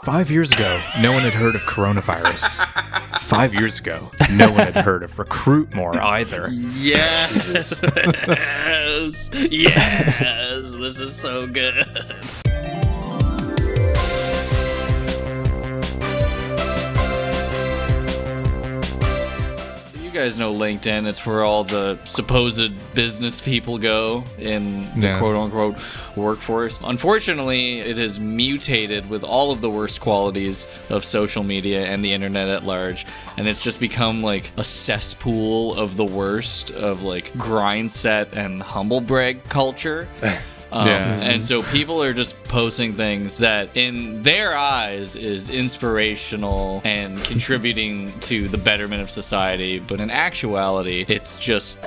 5 years ago, no one had heard of coronavirus. 5 years ago, no one had heard of Recruit More either. Yes. Yes. This is so good. You guys know LinkedIn. It's where all the supposed business people go in the quote-unquote workforce. Unfortunately, it has mutated with all of the worst qualities of social media and the internet at large, and it's just become like a cesspool of the worst of like grind set and humble brag culture. And so people are just posting things that in their eyes is inspirational and contributing to the betterment of society, but in actuality it's just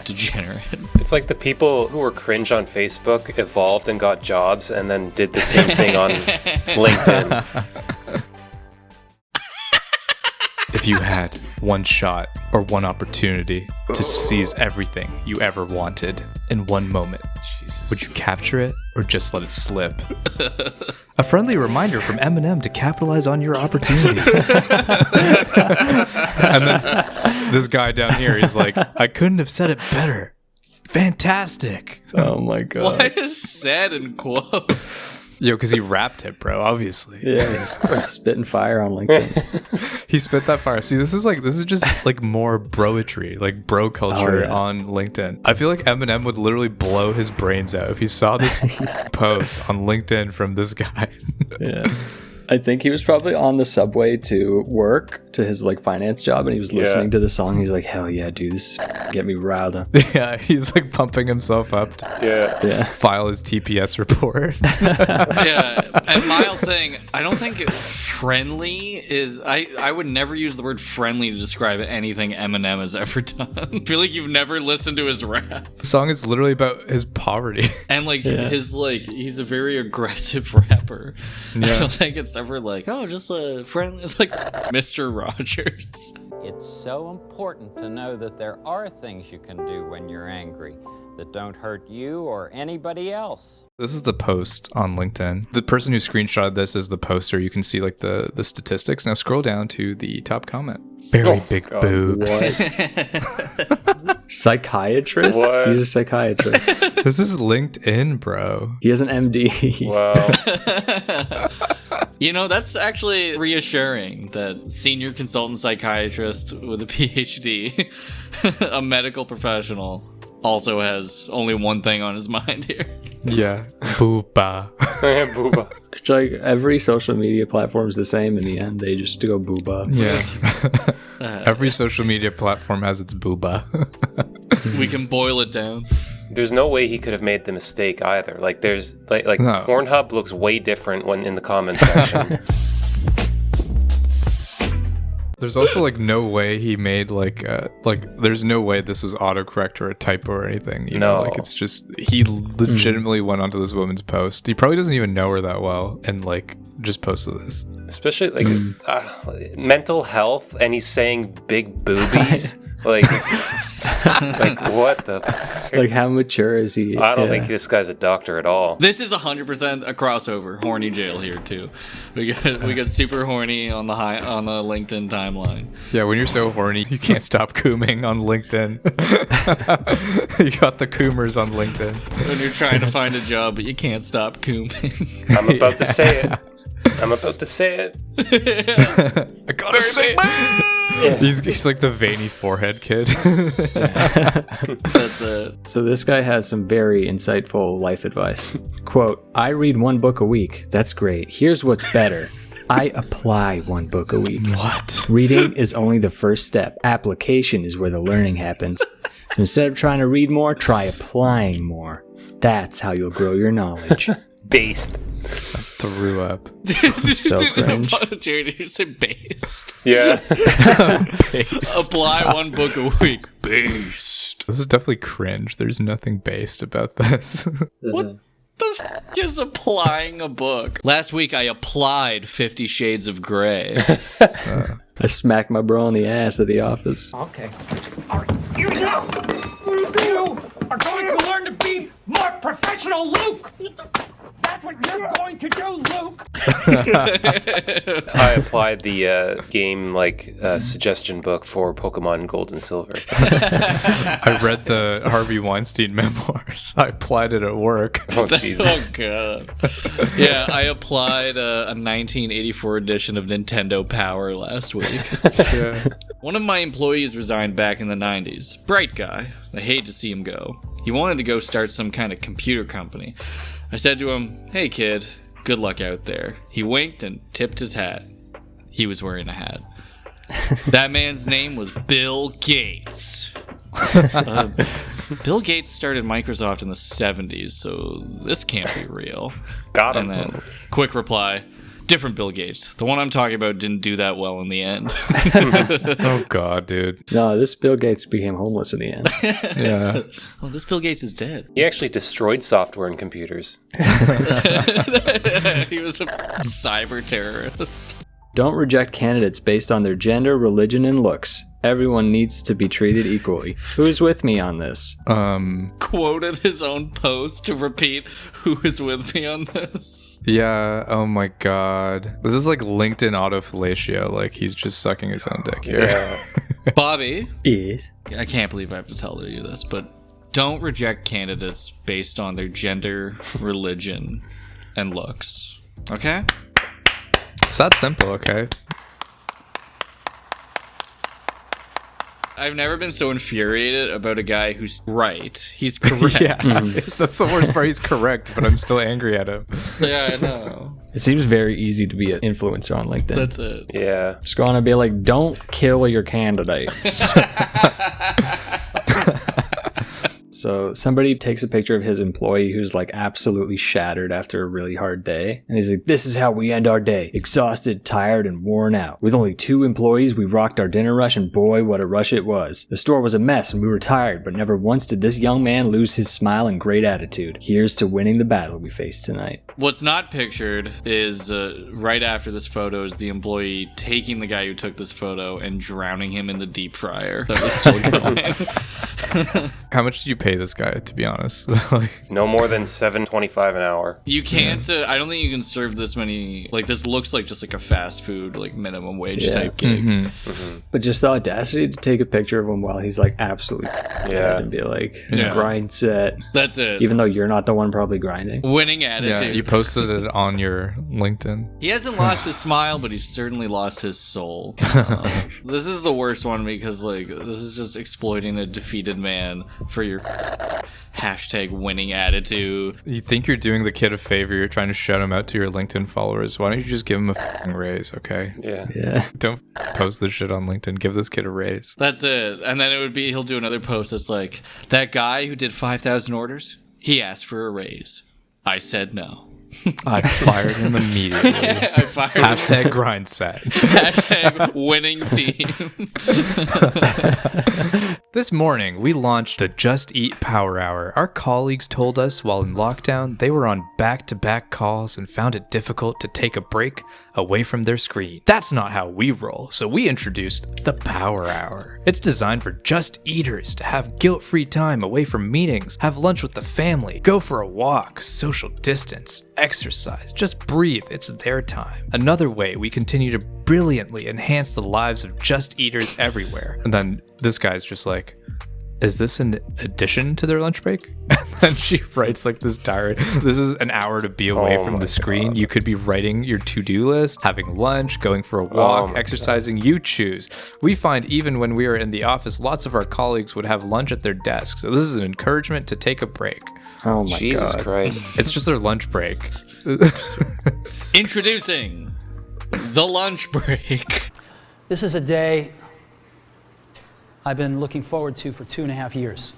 degenerate. It's like the people who were cringe on Facebook evolved and got jobs and then did the same thing on LinkedIn. If you had one shot or one opportunity to seize everything you ever wanted in one moment, would you capture it or just let it slip? A friendly reminder from Eminem to capitalize on your opportunities. And then this guy down here, he's like, I couldn't have said it better. Fantastic. Oh my god. Why is said in quotes? Yo, because he rapped it, bro, obviously. Yeah, spitting fire on LinkedIn. He spit that fire. See, this is just like more broetry, like bro culture on LinkedIn. I feel like Eminem would literally blow his brains out if he saw this post on LinkedIn from this guy. Yeah. I think he was probably on the subway to work, to his like finance job, and he was listening to the song. He's like, hell yeah, dude, this is get me riled up. Yeah, he's like pumping himself up to file his TPS report. And my thing, I don't think friendly is, I would never use the word friendly to describe anything Eminem has ever done. I feel like you've never listened to his rap. The song is literally about his poverty. And like his like, he's a very aggressive rapper. Yeah. I don't think it's ever like, oh, just a friendly. It's like Mr. Rogers. It's so important to know that there are things you can do when you're angry that don't hurt you or anybody else. This is the post on LinkedIn. The person who screenshotted this is the poster. You can see like the statistics. Now scroll down to the top comment. Very big boobs. Psychiatrist? What? He's a psychiatrist. This is LinkedIn, bro. He has an MD. Wow. You know, that's actually reassuring that senior consultant psychiatrist with a PhD, a medical professional, also has only one thing on his mind here. Yeah. Booba. Booba. It's like every social media platform is the same in the end. They just go booba. Yeah. Every social media platform has its booba. We can boil it down. There's no way he could have made the mistake either. Like there's like no. Pornhub looks way different when in the comments section. There's also like no way he made like there's no way this was autocorrect or a typo or anything. You know, like it's just he legitimately went onto this woman's post. He probably doesn't even know her that well and like just posted this. Especially like mental health, and he's saying big boobies. like what the? Like how mature is he? I don't think this guy's a doctor at all. This is 100% a crossover horny jail here too. We got super horny on the LinkedIn timeline. Yeah, when you're so horny, you can't stop cooming on LinkedIn. You got the coomers on LinkedIn. When you're trying to find a job, but you can't stop cooming. I'm about to say it. I'm about to say it. I gotta say it. He's like the veiny forehead kid. That's it. So this guy has some very insightful life advice. Quote, I read one book a week. That's great. Here's what's better. I apply one book a week. What? Reading is only the first step. Application is where the learning happens. So instead of trying to read more, try applying more. That's how you'll grow your knowledge. Based. Threw up. So cringe. Jared, did you say based? Yeah. Based. Apply one book a week. Based. This is definitely cringe. There's nothing based about this. What the f*** is applying a book? Last week I applied 50 Shades of Grey. I smacked my bro in the ass at the office. Okay. All right, here we go. You are going to learn to be more professional, Luke. That's what you're going to do, Luke! I applied the game suggestion book for Pokemon Gold and Silver. I read the Harvey Weinstein memoirs. I applied it at work. Oh, Jesus. Oh god. Yeah, I applied a 1984 edition of Nintendo Power last week. Yeah. One of my employees resigned back in the 90s. Bright guy. I hate to see him go. He wanted to go start some kind of computer company. I said to him, "Hey kid, good luck out there." He winked and tipped his hat. He was wearing a hat. That man's name was Bill Gates. Bill Gates started Microsoft in the 70s, so this can't be real. Got him. And then, quick reply, different Bill Gates. The one I'm talking about didn't do that well in the end. Oh god, dude. No, this Bill Gates became homeless in the end. Yeah. Oh, this Bill Gates is dead. He actually destroyed software and computers. He was a cyber terrorist. Don't reject candidates based on their gender, religion, and looks. Everyone needs to be treated equally. Who is with me on this? Quoted his own post to repeat, "Who is with me on this?" Yeah, oh my god. This is like LinkedIn autofellatio, like he's just sucking his own dick here. Yeah. Bobby, Yes. I can't believe I have to tell you this, but don't reject candidates based on their gender, religion, and looks. Okay? It's that simple, okay? I've never been so infuriated about a guy who's right. He's correct. Yeah, that's the worst part. He's correct, but I'm still angry at him. Yeah, I know. It seems very easy to be an influencer on LinkedIn. That's it. Yeah. Just going to be like, don't kill your candidates. So somebody takes a picture of his employee who's like absolutely shattered after a really hard day. And he's like, "This is how we end our day. Exhausted, tired, and worn out. With only 2 employees, we rocked our dinner rush, and boy, what a rush it was. The store was a mess and we were tired, but never once did this young man lose his smile and great attitude. Here's to winning the battle we face tonight." What's not pictured is right after this photo is the employee taking the guy who took this photo and drowning him in the deep fryer that was still going. How much did you pay this guy, to be honest? Like, No more than $7.25 an hour. You can't, I don't think you can serve this many, like this looks like just like a fast food, like minimum wage type gig. But just the audacity to take a picture of him while he's like absolutely Yeah. and be like, Yeah. grind set. That's it. Even though you're not the one probably grinding. Winning yeah, attitude. you posted it on your LinkedIn. He hasn't lost his smile, but he's certainly lost his soul. This is the worst one because, like, this is just exploiting a defeated man for your hashtag winning attitude. You think you're doing the kid a favor, you're trying to shout him out to your LinkedIn followers. Why don't you just give him a f***ing raise, okay? Yeah. Yeah. Don't post this shit on LinkedIn. Give this kid a raise. That's it. And then it would be, he'll do another post that's like, that guy who did 5,000 orders, he asked for a raise. I said no. I fired him immediately. I fired him. Hashtag grind set. Hashtag winning team. This morning, we launched a Just Eat Power Hour. Our colleagues told us while in lockdown, they were on back-to-back calls and found it difficult to take a break away from their screen. That's not how we roll, so we introduced the Power Hour. It's designed for just eaters to have guilt-free time away from meetings, have lunch with the family, go for a walk, social distance, exercise, just breathe. It's their time. Another way we continue to brilliantly enhance the lives of just eaters everywhere. And then this guy's just like, is this an addition to their lunch break? And then she writes like this diary. This is an hour to be away from the screen. God. You could be writing your to-do list, having lunch, going for a walk, exercising. God. You choose. We find even when we are in the office, lots of our colleagues would have lunch at their desk. So this is an encouragement to take a break. Oh my Jesus God. Christ. It's just their lunch break. Introducing the lunch break. This is a day I've been looking forward to for 2.5 years.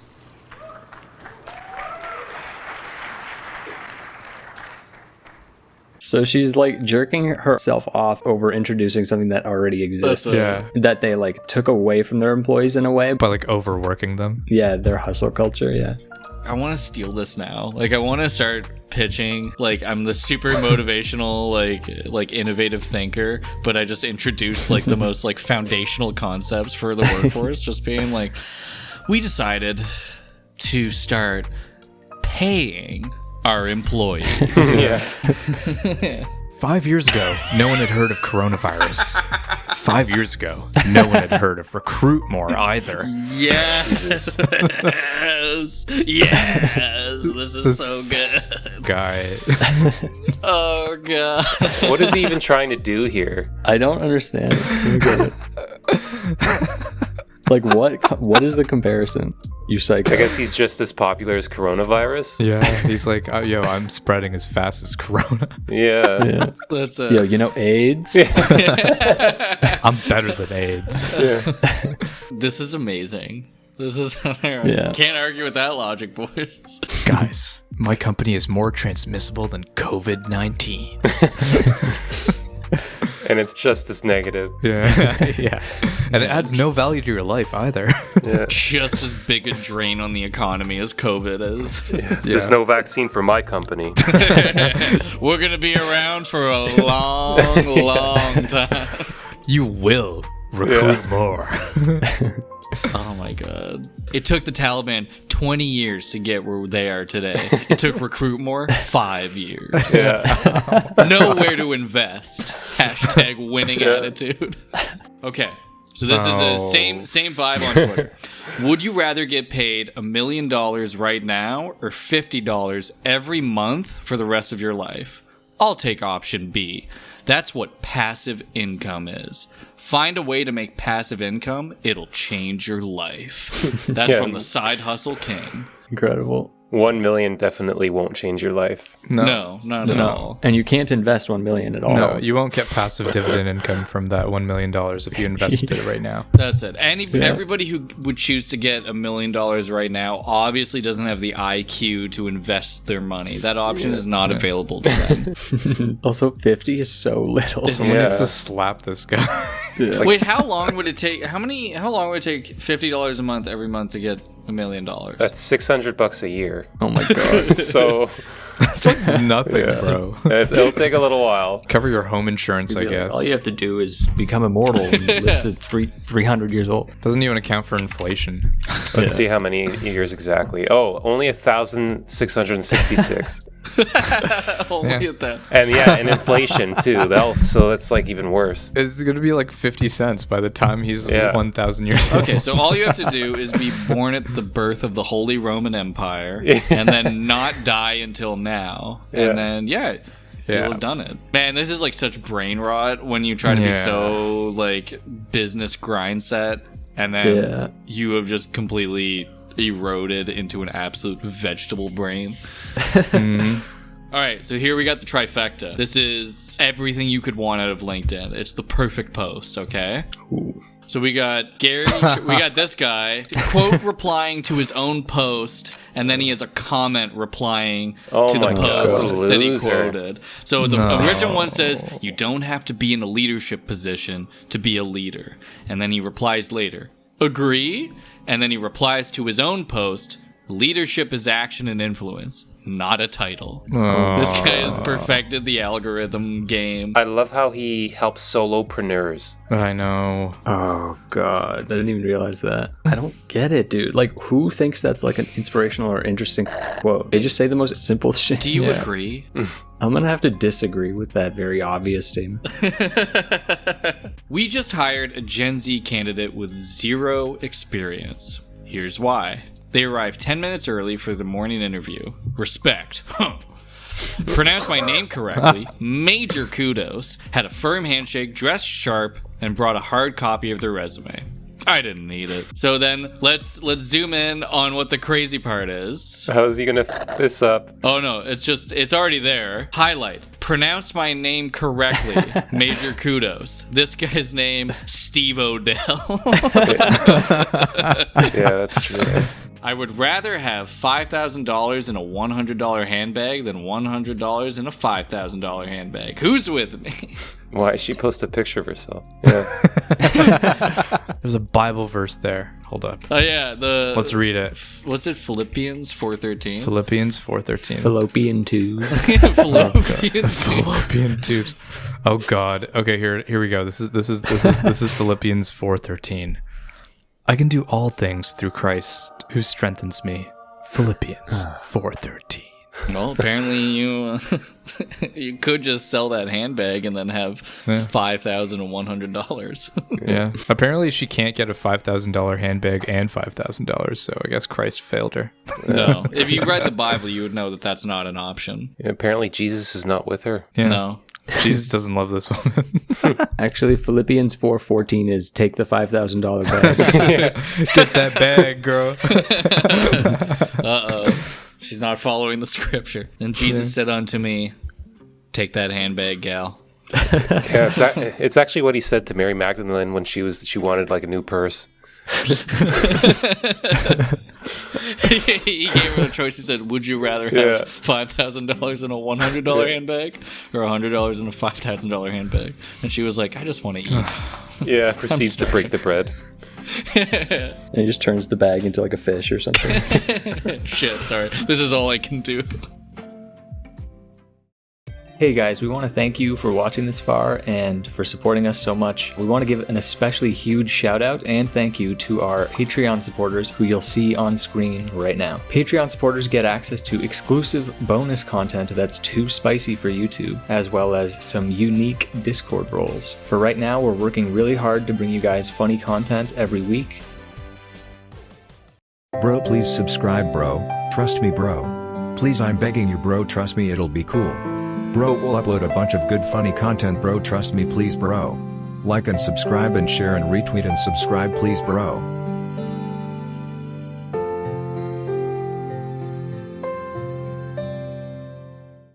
So she's like jerking herself off over introducing something that already exists. Yeah. That they like took away from their employees in a way. By like overworking them. Yeah, their hustle culture, yeah. I want to steal this now. Like, I want to start pitching. Like, I'm the super motivational, like innovative thinker, but I just introduced like the most like foundational concepts for the workforce. Just being like, we decided to start paying our employees. Yeah. 5 years ago, no one had heard of coronavirus. 5 years ago, no one had heard of Recruit More either. Yes. Yes. This is so good. Guy. Oh, God. What is he even trying to do here? I don't understand. I get it. Like, what is the comparison? You psycho. I guess he's just as popular as coronavirus. Yeah, he's like, oh, yo, I'm spreading as fast as Corona. Yeah. Yeah. That's Yo, you know AIDS? I'm better than AIDS. This is amazing. This is Yeah. Can't argue with that logic, boys. Guys, my company is more transmissible than COVID-19. And it's just as negative. Yeah. Yeah. And it adds no value to your life either. Yeah. Just as big a drain on the economy as COVID is. There's no vaccine for my company. We're going to be around for a long, long time. You will recruit more. Oh my God. It took the Taliban 20 years to get where they are today. It took Recruit More 5 years. Yeah. Nowhere to invest. Hashtag winning attitude. Okay. So this is a same vibe on Twitter. Would you rather get paid $1 million right now or $50 every month for the rest of your life? I'll take option B. That's what passive income is. Find a way to make passive income, it'll change your life. That's from the Side Hustle King. Incredible. 1 million definitely won't change your life. No, not at all. And you can't invest 1 million at all. No, you won't get passive dividend income from that $1 million if you invested it right now. That's it. Everybody who would choose to get $1 million right now obviously doesn't have the IQ to invest their money. That option is not available to them. Also, 50 is so little. Someone needs to slap this guy. Wait, how long would it take? How long would it take $50 a month every month to get $1 million? That's $600 a year. Oh my god. So It's like nothing, bro. it'll take a little while. Cover your home insurance, I guess. All you have to do is become immortal and live to 300 years old. Doesn't even account for inflation. Let's see how many years exactly. Oh, only 1,666. Only at that. And inflation too. So that's like even worse. It's gonna be like 50 cents by the time he's 1,000 years old. Okay, so all you have to do is be born at the birth of the Holy Roman Empire and then not die until now. And then, you'll have done it. Man, this is like such brain rot when you try to be so like business grind set and then you have just completely eroded into an absolute vegetable brain. All right, so here we got the trifecta. This is everything you could want out of LinkedIn. It's the perfect post, okay? Ooh. So we got Gary, we got this guy, quote replying to his own post, and then he has a comment replying to the post that he quoted. So the original one says, "You don't have to be in a leadership position to be a leader." And then he replies later, "Agree?" And then he replies to his own post, "Leadership is action and influence, not a title." This guy has perfected the algorithm game. I love how he helps solopreneurs. I know. Oh god, I didn't even realize that. I don't get it, dude. Like, who thinks that's like an inspirational or interesting quote? They just say the most simple shit. Do you agree? I'm gonna have to disagree with that very obvious statement. We just hired a Gen Z candidate with 0 experience. Here's why. They arrived 10 minutes early for the morning interview. Respect. Pronounced my name correctly. Major kudos. Had a firm handshake, dressed sharp, and brought a hard copy of their resume. I didn't need it. So then let's zoom in on what the crazy part is. How is he gonna f this up? Oh no, it's already there. Highlight. Pronounced my name correctly. Major kudos. This guy's name, Steve Odell. Yeah, that's true. I would rather have $5,000 in a $100 handbag than $100 in a $5,000 handbag. Who's with me? Why? She posted a picture of herself. Yeah. There's a Bible verse there. Hold up. Oh yeah, Let's read it. What's it? Philippians 4:13. Philippians 4:13. Fallopian tube. Philippians. Fallopian tubes. Oh God. Okay, here we go. This is Philippians 4:13. I can do all things through Christ who strengthens me. Philippians 4:13. Well, apparently you you could just sell that handbag and then have $5,100. Yeah. Apparently she can't get a $5,000 handbag and $5,000, so I guess Christ failed her. No. If you read the Bible, you would know that that's not an option. Yeah, apparently Jesus is not with her. Yeah. No. Jesus doesn't love this woman. Actually, Philippians 4:14 is take the $5,000 bag. Get that bag, girl. Uh-oh. She's not following the scripture. And Jesus said unto me, take that handbag, gal. Yeah, it's actually what he said to Mary Magdalene when she wanted like a new purse. He gave her the choice. He said, would you rather have $5,000 in a $100 handbag or $100 in a $5,000 handbag? And she was like, I just want to eat. Yeah, proceeds to break the bread. And he just turns the bag into like a fish or something. Shit, sorry. This is all I can do. Hey guys, we want to thank you for watching this far and for supporting us so much. We want to give an especially huge shout out and thank you to our Patreon supporters who you'll see on screen right now. Patreon supporters get access to exclusive bonus content that's too spicy for YouTube, as well as some unique Discord roles. For right now, we're working really hard to bring you guys funny content every week. Bro, please subscribe, bro. Trust me, bro. Please, I'm begging you, bro. Trust me, it'll be cool. Bro, we'll upload a bunch of good funny content, bro. Trust me, please, bro. Like and subscribe and share and retweet and subscribe, please, bro.